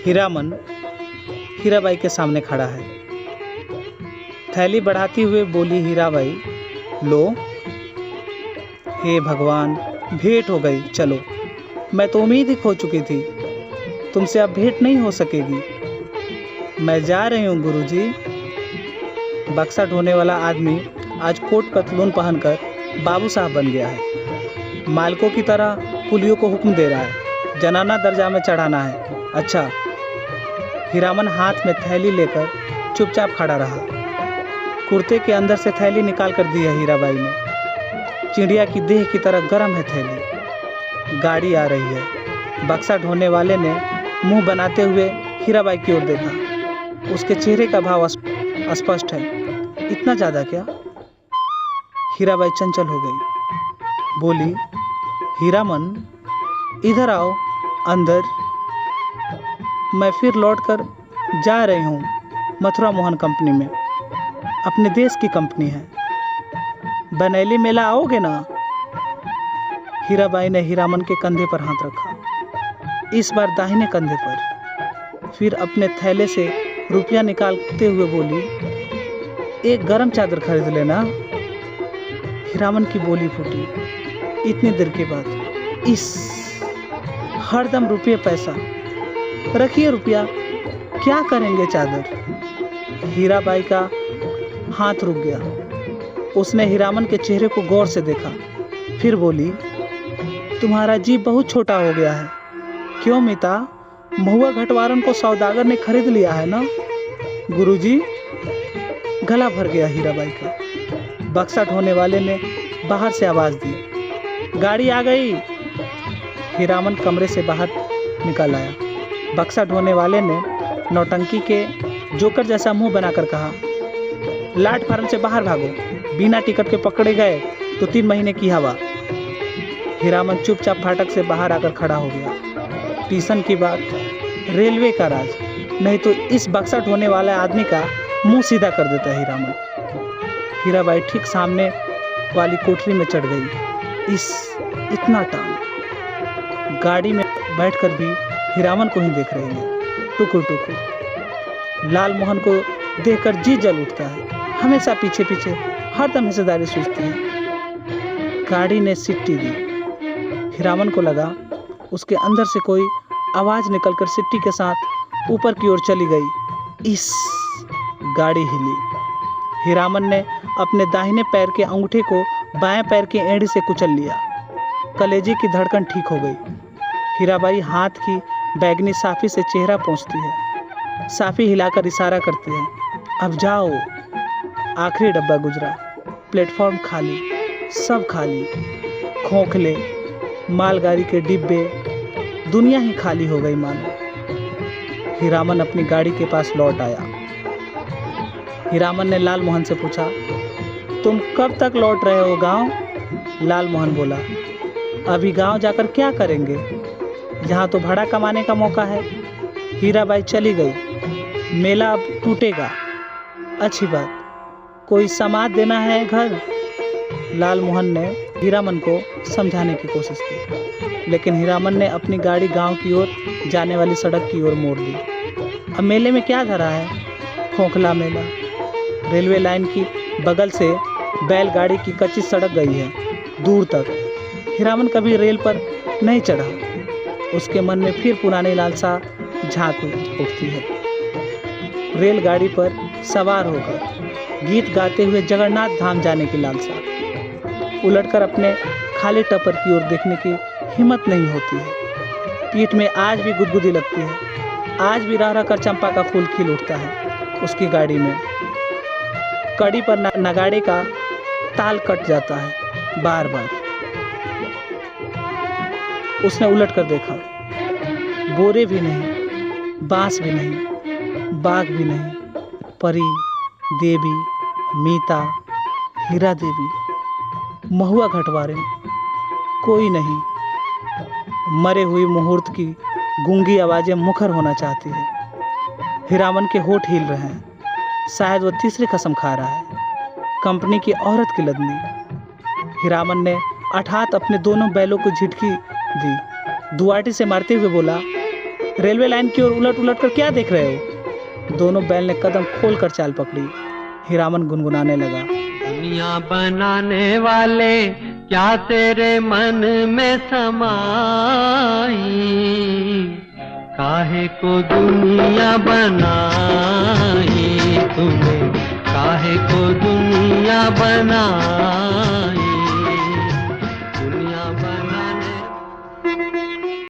हीरामन हीराबाई के सामने खड़ा है। थैली बढ़ाती हुए बोली हीराबाई, लो। हे भगवान, भेंट हो गई। चलो, मैं तो उम्मीद ही खो चुकी थी। तुमसे अब भेंट नहीं हो सकेगी। मैं जा रही हूँ गुरुजी। बक्सा ढोने वाला आदमी आज कोट पतलून पहनकर बाबू साहब बन गया है। मालिकों की तरह कुलियों को हुक्म दे रहा है, जनाना दर्जा में चढ़ाना है। अच्छा। हीरामन हाथ में थैली लेकर चुपचाप खड़ा रहा। कुर्ते के अंदर से थैली निकाल कर दी है हीराबाई ने। चिड़िया की देह की तरह गर्म है थैली। गाड़ी आ रही है। बक्सा ढोने वाले ने मुंह बनाते हुए हीराबाई की ओर देखा। उसके चेहरे का भाव स्पष्ट है। इतना ज़्यादा क्या? हीराबाई चंचल हो गई। बोली, हीरामन, इधर आओ अंदर। मैं फिर लौटकर जा रही हूँ मथुरा मोहन कंपनी में। अपने देश की कंपनी है। बनैली मेला आओगे ना? हीराबाई ने हीरामन के कंधे पर हाथ रखा, इस बार दाहिने कंधे पर। फिर अपने थैले से रुपया निकालते हुए बोली, एक गरम चादर खरीद लेना। हीरामन की बोली फूटी। इतनी देर के बाद हरदम रुपये पैसा। रखिए रुपया, क्या करेंगे चादर? हीराबाई का हाथ रुक गया। उसने हीरामन के चेहरे को गौर से देखा। फिर बोली, तुम्हारा जी बहुत छोटा हो गया है। क्यों मीता? महुआ घटवारन को सौदागर ने खरीद लिया है ना? गुरुजी। गला भर गया हीराबाई का। बक्सा ढोने वाले ने बाहर से आवाज दी, गाड़ी आ गई। हीरामन कमरे से बाहर निकल आया। बक्सा ढोने वाले ने नौटंकी के जोकर जैसा मुंह बनाकर कहा, लाट फार्म से बाहर भागो। बिना टिकट के पकड़े गए तो 3 महीने की हवा। हीरामन चुपचाप फाटक से बाहर आकर खड़ा हो गया। स्टेशन की बात, रेलवे का राज, नहीं तो इस बक्सा ढोने वाले आदमी का मुंह सीधा कर देता हीरामन। हीराबाई ठीक सामने वाली कोठरी में चढ़ गई। इतना टाइम गाड़ी में बैठकर भी हीरामन को ही देख रही है, टुकुर टुकुर। लाल मोहन को देखकर जी जल उठता है। हमेशा पीछे पीछे हरदम हिस्सेदारी सूझती है। गाड़ी ने सिट्टी दी। हीरामन को लगा उसके अंदर से कोई आवाज निकलकर सिट्टी के साथ ऊपर की ओर चली गई। गाड़ी हिली। हीरामन ने अपने दाहिने पैर के अंगूठे को बाएं पैर की एड़ी से कुचल लिया। कलेजे की धड़कन ठीक हो गई। हीराबाई हाथ की बैगनी साफी से चेहरा पोंछती है। साफी हिलाकर इशारा करती है, अब जाओ। आखिरी डब्बा गुजरा। प्लेटफॉर्म खाली, सब खाली। खोखले, मालगाड़ी के डिब्बे, दुनिया ही खाली हो गई मानो। हीरामन अपनी गाड़ी के पास लौट आया। हीरामन ने लाल मोहन से पूछा, तुम कब तक लौट रहे हो गांव? लाल मोहन बोला, अभी गांव जाकर क्या करेंगे? यहाँ तो भाड़ा कमाने का मौका है। हीराबाई चली गई। मेला अब टूटेगा। अच्छी बात। कोई समाद देना है घर? लाल मोहन ने हीरामन को समझाने की कोशिश की, लेकिन हीरामन ने अपनी गाड़ी गांव की ओर जाने वाली सड़क की ओर मोड़ दी। अब मेले में क्या धरा है? खोखला मेला। रेलवे लाइन की बगल से बैलगाड़ी की कच्ची सड़क गई है दूर तक। हीरामन कभी रेल पर नहीं चढ़ा। उसके मन में फिर पुरानी लालसा झांक उठती है। रेलगाड़ी पर सवार होकर गीत गाते हुए जगन्नाथ धाम जाने की लालसा। उलटकर अपने खाली टपर की ओर देखने की हिम्मत नहीं होती है। पीठ में आज भी गुदगुदी लगती है। आज भी रह रहकर चंपा का फूल खिल उठता है उसकी गाड़ी में। कड़ी पर नगाड़े का ताल कट जाता है बार बार। उसने उलट कर देखा। बोरे भी नहीं, बांस भी नहीं, बाघ भी नहीं, परी, देवी, मीता, हीरा देवी, महुआ घटवारे, कोई नहीं। मरे हुई मुहूर्त की गूंगी आवाजें मुखर होना चाहती है। हीरामन के होठ हिल रहे हैं। शायद वह तीसरी कसम खा रहा है, कंपनी की औरत की लदनी। हीरामन ने अर्थात अपने दोनों बैलों को झिटकी दी। दुआटी से मारते हुए बोला, रेलवे लाइन की ओर उलट उलट कर क्या देख रहे हो? दोनों बैल ने कदम खोल कर चाल पकड़ी। हीरामन गुनगुनाने लगा, दुनिया बनाने वाले क्या तेरे मन में समाई, काहे को दुनिया बनाई तूने, काहे को दुनिया बनाई।